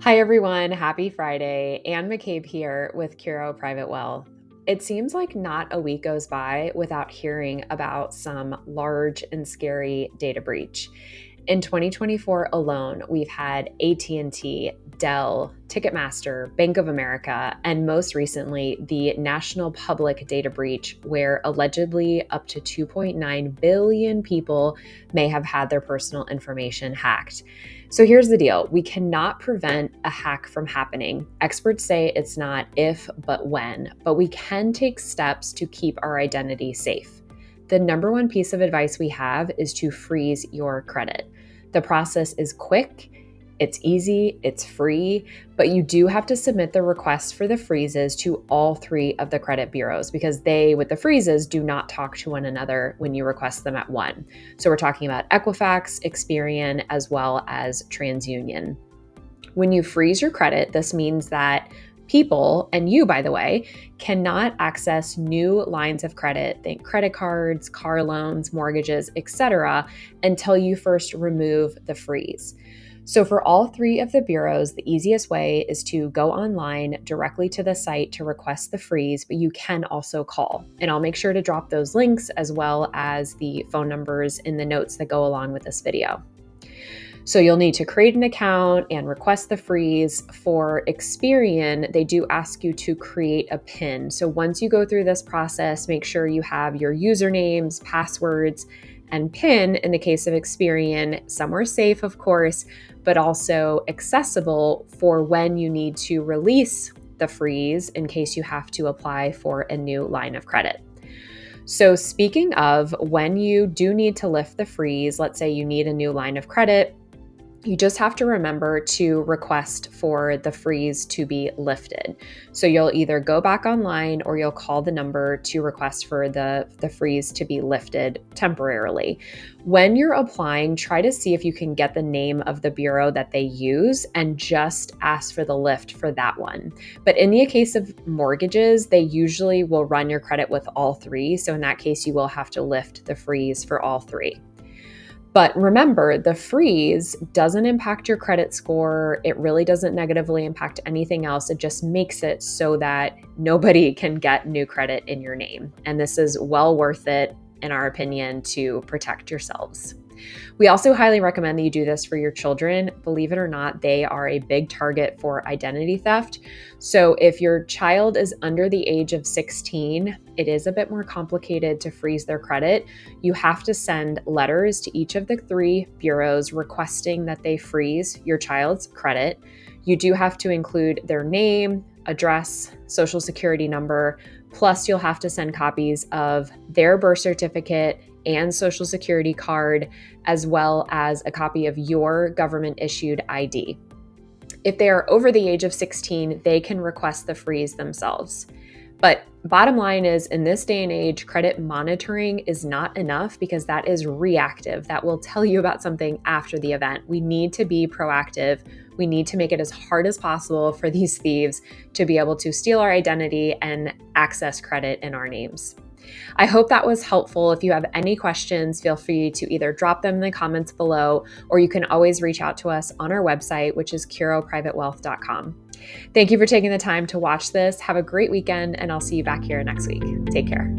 Hi everyone, happy Friday. Anne McCabe here with Curo Private Wealth. It seems like not a week goes by without hearing about some large and scary data breach. In 2024 alone, we've had AT&T, Dell, Ticketmaster, Bank of America, and most recently, the National Public Data Breach, where allegedly up to 2.9 billion people may have had their personal information hacked. So here's the deal. We cannot prevent a hack from happening. Experts say it's not if, but when, but we can take steps to keep our identity safe. The number one piece of advice we have is to freeze your credit. The process is quick, it's easy, it's free, but you do have to submit the request for the freezes to all three of the credit bureaus because they, with the freezes, do not talk to one another when you request them at one. So we're talking about Equifax, Experian, as well as TransUnion. When you freeze your credit, this means that people, and you, by the way, cannot access new lines of credit, think credit cards, car loans, mortgages, etc., until you first remove the freeze. So for all three of the bureaus, the easiest way is to go online directly to the site to request the freeze, but you can also call. And I'll make sure to drop those links as well as the phone numbers in the notes that go along with this video. So you'll need to create an account and request the freeze. For Experian, they do ask you to create a PIN. So once you go through this process, make sure you have your usernames, passwords, and PIN, in the case of Experian, somewhere safe, of course, but also accessible for when you need to release the freeze in case you have to apply for a new line of credit. So speaking of when you do need to lift the freeze, let's say you need a new line of credit, you just have to remember to request for the freeze to be lifted. So you'll either go back online or you'll call the number to request for the freeze to be lifted temporarily. When you're applying, try to see if you can get the name of the bureau that they use and just ask for the lift for that one. But in the case of mortgages, they usually will run your credit with all three. So in that case, you will have to lift the freeze for all three. But remember, the freeze doesn't impact your credit score. It really doesn't negatively impact anything else. It just makes it so that nobody can get new credit in your name. And this is well worth it, in our opinion, to protect yourselves. We also highly recommend that you do this for your children. Believe it or not, they are a big target for identity theft. So if your child is under the age of 16, it is a bit more complicated to freeze their credit. You have to send letters to each of the three bureaus requesting that they freeze your child's credit. You do have to include their name, address, social security number, plus you'll have to send copies of their birth certificate and social security card, as well as a copy of your government issued ID. If they are over the age of 16, they can request the freeze themselves. But bottom line is, in this day and age, credit monitoring is not enough because that is reactive. That will tell you about something after the event. We need to be proactive. We need to make it as hard as possible for these thieves to be able to steal our identity and access credit in our names. I hope that was helpful. If you have any questions, feel free to either drop them in the comments below, or you can always reach out to us on our website, which is curoprivatewealth.com. Thank you for taking the time to watch this. Have a great weekend, and I'll see you back here next week. Take care.